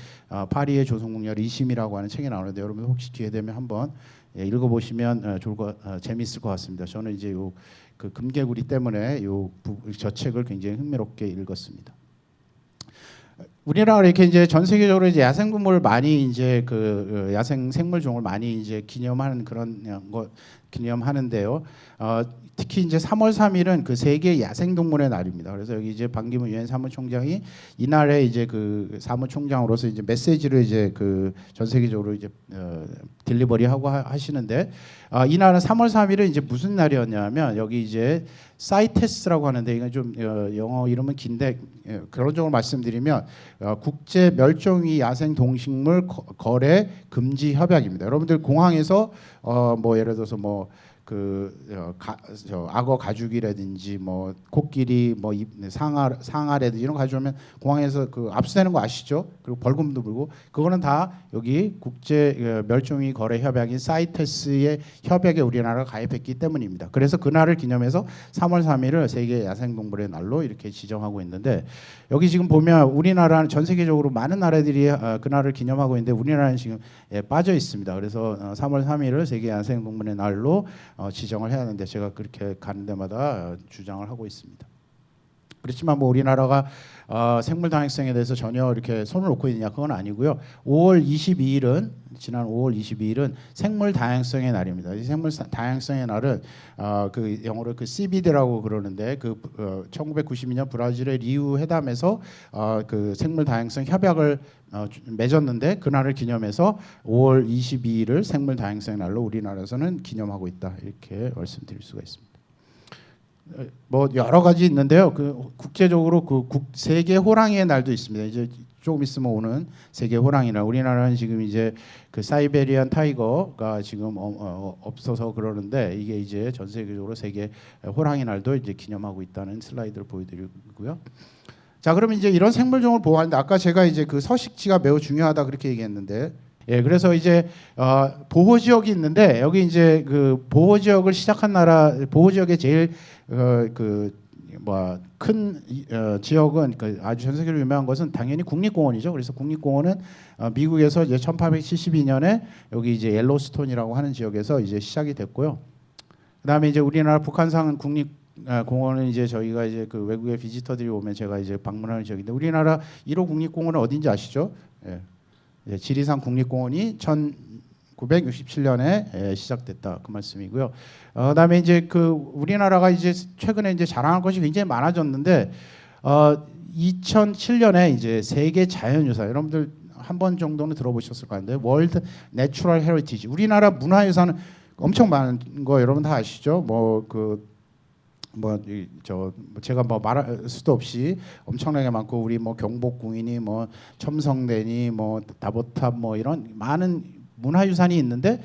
Speaker 1: 파리의 조선궁녀 리심이라고 하는 책에 나오는데 여러분 혹시 기회 되면 한번 읽어보시면 재미있을 것 같습니다. 저는 이제 그 금개구리 때문에 저 책을 굉장히 흥미롭게 읽었습니다. 우리나라 이렇게 이제 전 세계적으로 이제 야생동물을 많이 이제 그 야생 생물종을 많이 이제 기념하는 그런 기념하는데요. 특히 이제 3월 3일은 그 세계 야생동물의 날입니다. 그래서 여기 이제 반기문 유엔 사무총장이 이날에 이제 그 사무총장으로서 이제 메시지를 이제 그 전 세계적으로 이제 딜리버리하고 하시는데 이날은 3월 3일은 이제 무슨 날이었냐면 여기 이제 사이테스라고 하는데 이건 좀 영어 이름은 긴데 그런 쪽으로 말씀드리면 국제 멸종위 야생 동식물 거래 금지 협약입니다. 여러분들 공항에서 뭐 예를 들어서 뭐 악어 가죽이라든지 뭐 코끼리 뭐 상아라든지 이런 거 가져오면 공항에서 그 압수되는 거 아시죠? 그리고 벌금도 물고 그거는 다 여기 국제 멸종위 거래 협약인 사이테스의 협약에 우리나라가 가입했기 때문입니다. 그래서 그날을 기념해서 3월 3일을 세계 야생동물의 날로 이렇게 지정하고 있는데 여기 지금 보면 우리나라는 전 세계적으로 많은 나라들이 그날을 기념하고 있는데 우리나라는 지금 빠져 있습니다. 그래서 3월 3일을 세계 야생동물의 날로 지정을 해야 하는데 제가 그렇게 가는 데마다 주장을 하고 있습니다. 그렇지만 뭐 우리나라가 생물 다양성에 대해서 전혀 이렇게 손을 놓고 있느냐 그건 아니고요. 5월 22일은 지난 5월 22일은 생물 다양성의 날입니다. 이 생물 다양성의 날은 그 영어로 그 CBD라고 그러는데 그 1992년 브라질의 리우 회담에서 그 생물 다양성 협약을 맺었는데 그날을 기념해서 5월 22일을 생물 다양성의 날로 우리나라에서는 기념하고 있다 이렇게 말씀드릴 수가 있습니다. 뭐 여러 가지 있는데요. 그 국제적으로 그 세계 호랑이의 날도 있습니다. 이제 조금 있으면 오는 세계 호랑이 날. 우리나라는 지금 이제 그 사이베리안 타이거가 지금 없어서 그러는데 이게 이제 전 세계적으로 세계 호랑이 날도 이제 기념하고 있다는 슬라이드를 보여드리고요. 자, 그러면 이제 이런 생물종을 보호하는데 아까 제가 이제 그 서식지가 매우 중요하다 그렇게 얘기했는데. 예, 그래서 이제 보호 지역이 있는데 여기 이제 그 보호 지역을 시작한 나라 보호 지역의 제일 큰 지역은 그 아주 전 세계로 유명한 것은 당연히 국립공원이죠. 그래서 국립공원은 미국에서 이제 1872년에 여기 이제 옐로스톤이라고 하는 지역에서 이제 시작이 됐고요. 그다음에 이제 우리나라 북한산 국립공원은 이제 저희가 이제 그 외국의 비지터들이 오면 제가 이제 방문하는 지역인데 우리나라 1호 국립공원은 어딘지 아시죠? 예. 지리산 국립공원이 1967년에 시작됐다 그 말씀이고요. 그다음에 이제 그 우리나라가 이제 최근에 이제 자랑할 것이 굉장히 많아졌는데 2007년에 이제 세계 자연유산 여러분들 한 번 정도는 들어보셨을 건데 월드 내추럴 헤리티지 우리나라 문화유산은 엄청 많은 거 여러분 다 아시죠? 제가 뭐 말할 수도 없이 엄청나게 많고 우리 뭐 경복궁이니 뭐 첨성대니 뭐 다보탑 뭐 이런 많은 문화유산이 있는데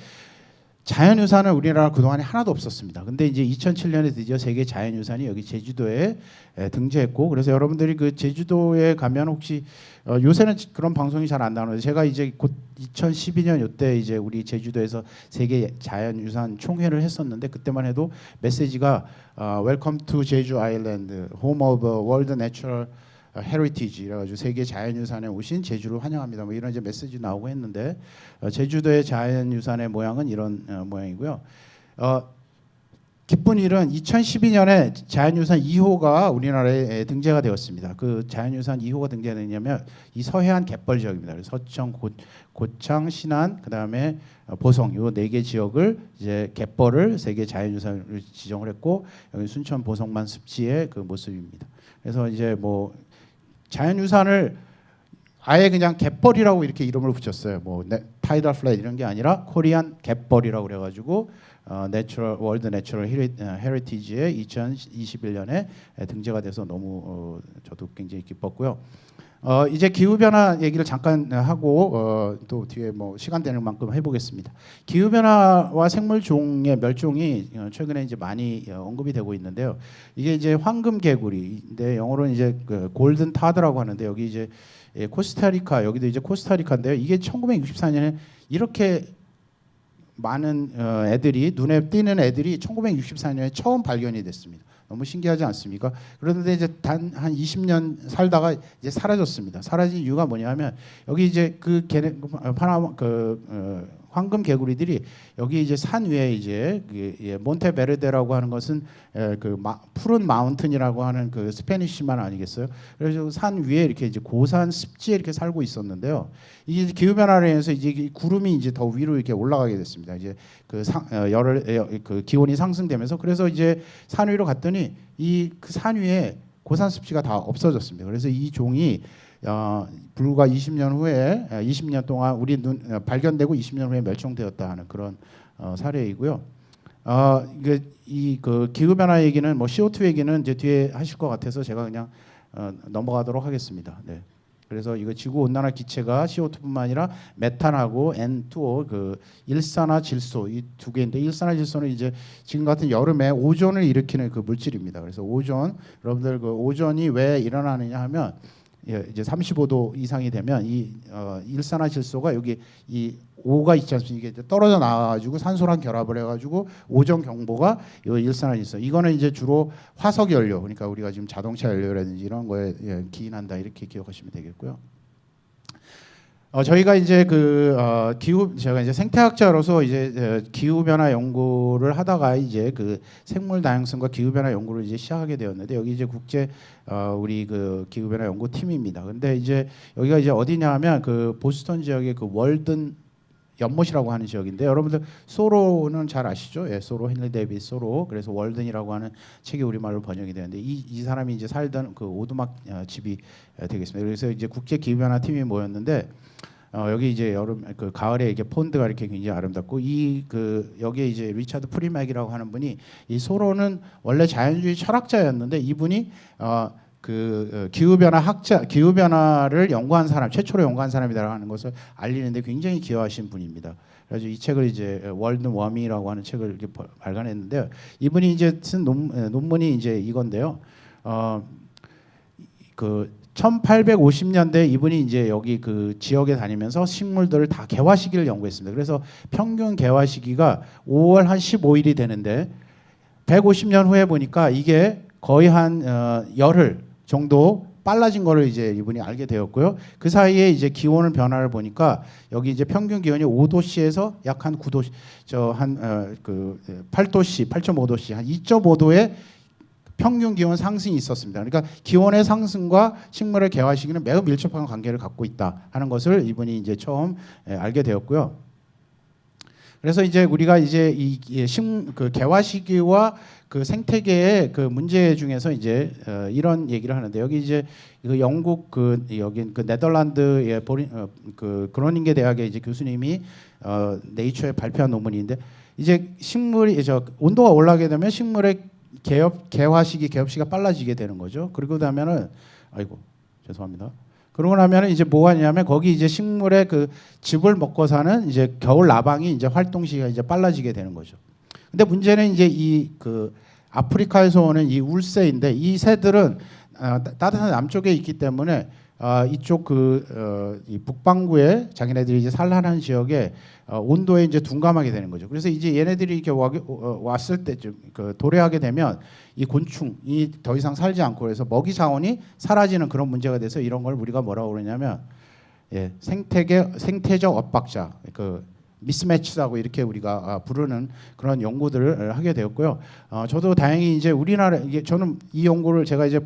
Speaker 1: 자연유산은 우리나라 그동안에 하나도 없었습니다. 근데 이제 2007년에 드디어 세계 자연유산이 여기 제주도에 등재했고 그래서 여러분들이 그 제주도에 가면 혹시 요새는 그런 방송이 잘 안 나오는데 제가 이제 곧 2012년 요때 이제 우리 제주도에서 세계 자연유산 총회를 했었는데 그때만 해도 메시지가 Welcome to 제주 아일랜드, Home of World Natural 헤리티지 이래가지고 세계 자연유산에 오신 제주를 환영합니다. 뭐 이런 이제 메시지 나오고 했는데 제주도의 자연유산의 모양은 이런 모양이고요. 기쁜 일은 2012년에 자연유산 2호가 우리나라에 등재가 되었습니다. 그 자연유산 2호가 등재되냐면 이 서해안 갯벌 지역입니다. 서청, 고창, 신안, 그다음에 보성 요 4개 지역을 이제 갯벌을 세계 자연유산으로 지정을 했고 여기 순천 보성만 습지의 그 모습입니다. 그래서 이제 뭐 자연유산을 아예 그냥 갯벌이라고 이렇게 이름을 붙였어요. 뭐 타이달 플랫 이런 게 아니라 코리안 갯벌이라고 그래가지고 월드 내추럴 헤리티지에 2021년에 등재가 돼서 너무 저도 굉장히 기뻤고요. 이제 기후 변화 얘기를 잠깐 하고 또 뒤에 뭐 시간 되는 만큼 해보겠습니다. 기후 변화와 생물 종의 멸종이 최근에 이제 많이 언급이 되고 있는데요. 이게 이제 황금 개구리인데 영어로는 이제 그 골든 타드라고 하는데 여기 이제 코스타리카 여기도 이제 코스타리카인데요. 이게 1964년에 이렇게 많은 애들이 눈에 띄는 애들이 1964년에 처음 발견이 됐습니다. 너무 신기하지 않습니까? 그런데 이제 단 한 20년 살다가 이제 사라졌습니다. 사라진 이유가 뭐냐면 여기 이제 그 파나마 황금 개구리들이 여기 이제 산 위에 이제 몬테베르데라고 하는 것은 푸른 마운틴이라고 하는 그 스페니쉬만 아니겠어요? 그래서 산 위에 이렇게 이제 고산 습지에 이렇게 살고 있었는데요. 이게 기후 변화로 인해서 이제 구름이 이제 더 위로 이렇게 올라가게 됐습니다. 이제 그 기온이 상승되면서 그래서 이제 산 위로 갔더니 이 그 산 위에 고산 습지가 다 없어졌습니다. 그래서 이 종이 불과 20년 후에 20년 동안 우리 발견되고 20년 후에 멸종되었다 하는 그런 사례이고요. 그 기후 변화 얘기는 뭐 CO2 얘기는 이제 뒤에 하실 것 같아서 제가 그냥 넘어가도록 하겠습니다. 네. 그래서 이거 지구 온난화 기체가 CO2뿐만 아니라 메탄하고 N2O 그 일산화질소 이 두 개인데 일산화질소는 이제 지금 같은 여름에 오존을 일으키는 그 물질입니다. 그래서 오존 여러분들 그 오존이 왜 일어나느냐 하면 이제 35도 이상이 되면 이 일산화질소가 여기 이 O가 있지 않습니까? 이게 떨어져 나와가지고 산소랑 결합을 해가지고 오존 경보가 이 일산화질소. 이거는 이제 주로 화석 연료, 그러니까 우리가 지금 자동차 연료라든지 이런 거에 기인한다 이렇게 기억하시면 되겠고요. 저희가 이제 제가 이제 생태학자로서 이제 기후 변화 연구를 하다가 이제 그 생물 다양성과 기후 변화 연구를 이제 시작하게 되었는데, 여기 이제 국제 우리 그 기후 변화 연구 팀입니다. 근데 이제 여기가 이제 어디냐면 그 보스턴 지역의 그 월든 연못이라고 하는 지역인데, 여러분들 소로는 잘 아시죠? 예, 소로, 헨리 데이비스 소로. 그래서 월든이라고 하는 책이 우리말로 번역이 되는데, 이 사람이 이제 살던 그 오두막 집이 되겠습니다. 그래서 이제 국제 기후 변화 팀이 모였는데, 여기 이제 여름 그 가을에 이게 폰드가 이렇게 굉장히 아름답고, 여기에 이제 리차드 프리맥이라고 하는 분이, 이 소로는 원래 자연주의 철학자였는데 이분이 기후 변화를 연구한 사람, 최초로 연구한 사람이라고 하는 것을 알리는데 굉장히 기여하신 분입니다. 그래서 이 책을 이제 월드 워밍이라고 하는 책을 이렇게 발간했는데, 이분이 이제 쓴 논문이 이제 이건데요. 1850년대 이분이 이제 여기 그 지역에 다니면서 식물들을 다 개화 시기를 연구했습니다. 그래서 평균 개화 시기가 5월 한 15일이 되는데, 150년 후에 보니까 이게 거의 한 열흘 정도 빨라진 거를 이제 이분이 알게 되었고요. 그 사이에 이제 기온을 변화를 보니까 여기 이제 평균 기온이 5도씨에서 약 한 9도씨, 8도씨, 8.5도씨, 한 2.5도의 평균 기온 상승이 있었습니다. 그러니까 기온의 상승과 식물의 개화 시기는 매우 밀접한 관계를 갖고 있다 하는 것을 이분이 이제 처음 알게 되었고요. 그래서 이제 우리가 이제 그 개화 시기와 그 생태계의 그 문제 중에서 이제 이런 얘기를 하는데, 여기 이제 그 영국 여긴 그 네덜란드의 그 그로닝게 대학의 이제 교수님이 네이처에 발표한 논문인데, 이제 식물이 온도가 올라가게 되면 식물의 개화 시기, 개업 시기가 빨라지게 되는 거죠. 그리고 나면은 죄송합니다. 그러고 나면은 이제 뭐가 있냐면, 거기 이제 식물의 그 즙을 먹고 사는 이제 겨울 나방이 이제 활동 시기가 이제 빨라지게 되는 거죠. 근데 문제는 이제 그 아프리카에서 오는 이 울새인데, 이 새들은 따뜻한 남쪽에 있기 때문에 이쪽 이 북반구에 자기네들이 이제 산란한 지역에 온도에 이제 둔감하게 되는 거죠. 그래서 이제 얘네들이 이렇게 왔을 때쯤 도래하게 되면 이 곤충이 더 이상 살지 않고, 그래서 먹이 자원이 사라지는 그런 문제가 돼서, 이런 걸 우리가 뭐라고 그러냐면 생태적 엇박자, 미스매치라고 이렇게 우리가 부르는 그런 연구들을 하게 되었고요. 저도 다행히 이제 저는 이 연구를 제가 이제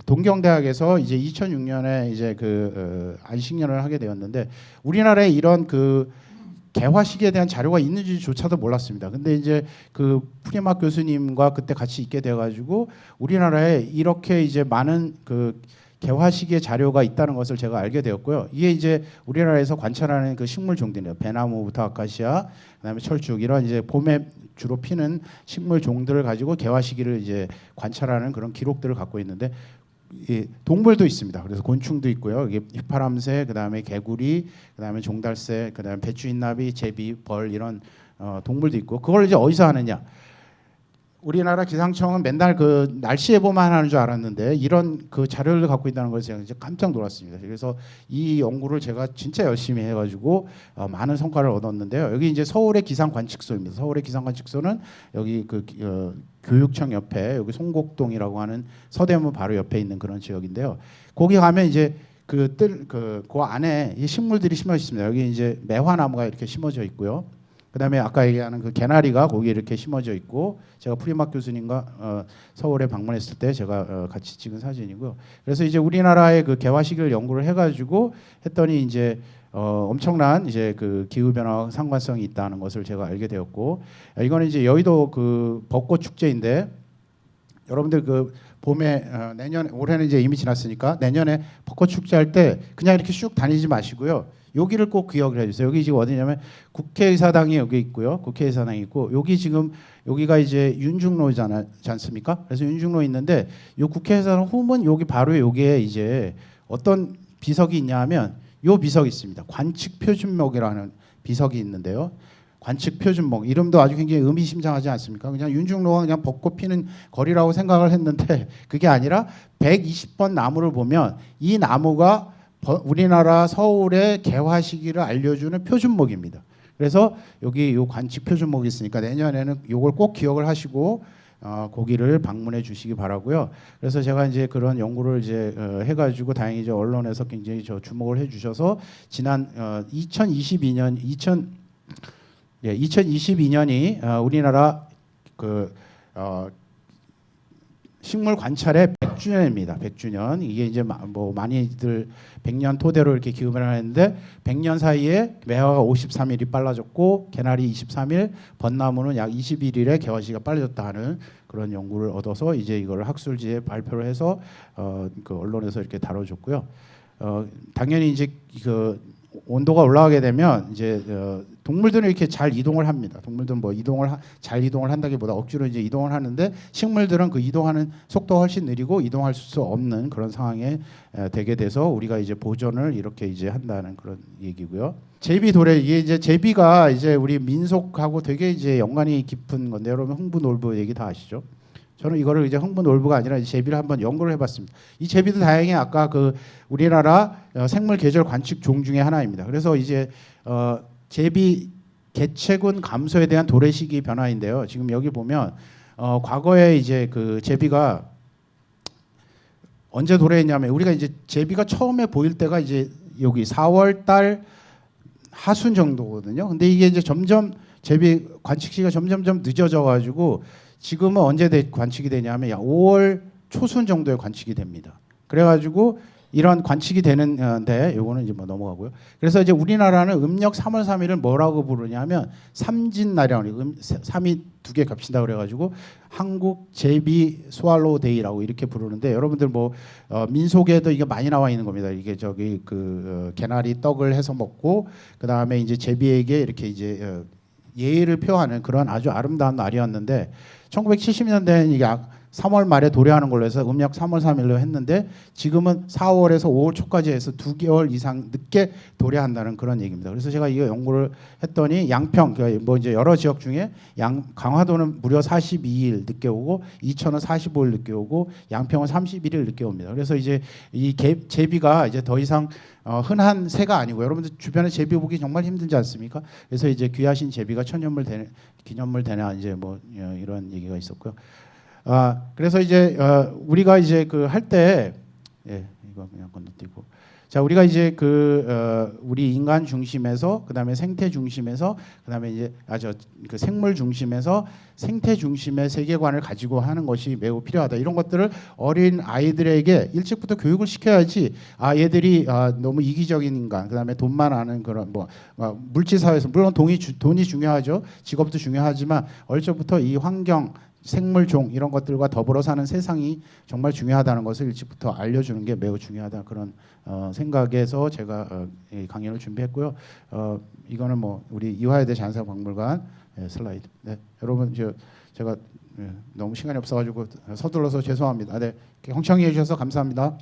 Speaker 1: 동경대학에서 이제 2006년에 이제 안식년을 하게 되었는데, 우리나라에 이런 개화 시기에 대한 자료가 있는지조차도 몰랐습니다. 근데 이제 그 프리막 교수님과 그때 같이 있게 돼가지고, 우리나라에 이렇게 이제 많은 개화 시기의 자료가 있다는 것을 제가 알게 되었고요. 이게 이제 우리나라에서 관찰하는 그 식물 종들이에요. 배나무부터 아카시아, 그다음에 철쭉, 이런 이제 봄에 주로 피는 식물 종들을 가지고 개화 시기를 이제 관찰하는 그런 기록들을 갖고 있는데, 동물도 있습니다. 그래서 곤충도 있고요. 이게 휘파람새, 그다음에 개구리, 그다음에 종달새, 그다음에 배추인나비, 제비, 벌, 이런 동물도 있고, 그걸 이제 어디서 하느냐? 우리나라 기상청은 맨날 그 날씨 예보만 하는 줄 알았는데, 이런 그 자료를 갖고 있다는 것에 제가 이제 깜짝 놀랐습니다. 그래서 이 연구를 제가 진짜 열심히 해가지고 많은 성과를 얻었는데요. 여기 이제 서울의 기상관측소입니다. 서울의 기상관측소는 여기 교육청 옆에 여기 송곡동이라고 하는 서대문 바로 옆에 있는 그런 지역인데요. 거기 가면 이제 그 안에 이 식물들이 심어져 있습니다. 여기 이제 매화나무가 이렇게 심어져 있고요. 그다음에 아까 얘기하는 그 개나리가 거기에 이렇게 심어져 있고, 제가 프리막 교수님과 서울에 방문했을 때 제가 같이 찍은 사진이고요. 그래서 이제 우리나라의 그 개화 시기를 연구를 해가지고 했더니 이제 엄청난 이제 그 기후 변화 상관성이 있다는 것을 제가 알게 되었고, 이거는 이제 여의도 그 벚꽃 축제인데, 여러분들 그 봄에 올해는 이제 이미 지났으니까 내년에 벚꽃 축제할 때 그냥 이렇게 쭉 다니지 마시고요. 여기를 꼭 기억을 해주세요. 여기 지금 어디냐면 국회의사당이 여기 있고요. 국회의사당이 있고, 여기가 이제 윤중로지 않습니까? 그래서 윤중로 있는데, 이 국회의사당 후문 여기 바로 여기에 이제 어떤 비석이 있냐면, 요 비석이 있습니다. 관측표준목이라는 비석이 있는데요. 관측표준목, 이름도 아주 굉장히 의미심장하지 않습니까? 그냥 윤중로가 그냥 벚꽃 피는 거리라고 생각을 했는데, 그게 아니라 120번 나무를 보면 이 나무가 우리나라 서울의 개화 시기를 알려주는 표준목입니다. 그래서 여기 요 관측 표준목이 있으니까 내년에는 요걸 꼭 기억을 하시고, 거기를 방문해 주시기 바라고요. 그래서 제가 이제 그런 연구를 이제 해가지고 다행히 이제 언론에서 굉장히 주목을 해주셔서 지난 2022년이 우리나라 그 식물 관찰의 100주년입니다. 100주년. 이게 이제 뭐 많이들 100년 토대로 이렇게 기금을 하는데 100년 사이에 매화가 53일이 빨라졌고 개나리 23일, 벚나무는 약 21일에 개화시가 빨라졌다 하는 그런 연구를 얻어서 이제 이걸 학술지에 발표를 해서 그 언론에서 이렇게 다뤄줬고요. 당연히 이제 그 온도가 올라가게 되면 이제 동물들은 이렇게 잘 이동을 합니다. 동물들은 뭐 잘 이동을 한다기보다 억지로 이제 이동을 하는데 식물들은 그 이동하는 속도가 훨씬 느리고 이동할 수 없는 그런 상황에 되게 돼서 우리가 이제 보존을 이렇게 이제 한다는 그런 얘기고요. 제비 도래 이게 이제 제비가 이제 우리 민속하고 되게 이제 연관이 깊은 건데 여러분 흥부놀부 얘기 다 아시죠? 저는 이거를 이제 흥부놀부가 아니라 제비를 한번 연구를 해봤습니다. 이 제비도 다행히 아까 그 우리나라 생물 계절 관측 종 중에 하나입니다. 그래서 이제 제비 개체군 감소에 대한 도래시기 변화인데요. 지금 여기 보면 과거에 이제 그 제비가 언제 도래했냐면 우리가 이제 제비가 처음에 보일 때가 이제 여기 4월 달 하순 정도거든요. 근데 이게 이제 점점 제비 관측 시기가 점점점 늦어져 가지고 지금은 언제 관측이 되냐면 5월 초순 정도에 관측이 됩니다. 그래가지고 이런 관측이 되는데 요거는 이제 뭐 넘어가고요. 그래서 이제 우리나라는 음력 3월 3일을 뭐라고 부르냐면 삼진날이라고 3이 두 개 겹친다 그래가지고 한국 제비 스왈로우 데이라고 이렇게 부르는데 여러분들 뭐 민속에도 이게 많이 나와 있는 겁니다. 이게 저기 그 개나리 떡을 해서 먹고 그 다음에 이제 제비에게 이렇게 이제 예의를 표하는 그런 아주 아름다운 날이었는데 1970년대에는 이게 3월 말에 도래하는 걸로 해서 음력 3월 3일로 했는데 지금은 4월에서 5월 초까지 해서 2개월 이상 늦게 도래한다는 그런 얘기입니다. 그래서 제가 이거 연구를 했더니 양평 뭐 이제 여러 지역 중에 강화도는 무려 42일 늦게 오고 이천은 45일 늦게 오고 양평은 31일 늦게 옵니다. 그래서 이제 이 제비가 이제 더 이상 흔한 새가 아니고 여러분들 주변에 제비 보기 정말 힘들지 않습니까? 그래서 이제 귀하신 제비가 기념물 되나 이제 뭐 이런 얘기가 있었고요. 그래서 이제 우리가 이제 그 할 때 이거 그냥 건너뛰고 자 우리가 이제 우리 인간 중심에서 그다음에 생태 중심에서 그다음에 이제 그 생물 중심에서 생태 중심의 세계관을 가지고 하는 것이 매우 필요하다. 이런 것들을 어린 아이들에게 일찍부터 교육을 시켜야지 얘들이 너무 이기적인 인간 그다음에 돈만 아는 그런 뭐 물질 사회에서 물론 돈이 중요하죠. 직업도 중요하지만 어릴 적부터 이 환경 생물종 이런 것들과 더불어 사는 세상이 정말 중요하다는 것을 일찍부터 알려주는 게 매우 중요하다 그런 생각에서 제가 이 강연을 준비했고요. 이거는 뭐 우리 이화여대 자연사박물관 슬라이드. 네, 여러분 제가 너무 시간이 없어가지고 서둘러서 죄송합니다. 네, 경청해 주셔서 감사합니다.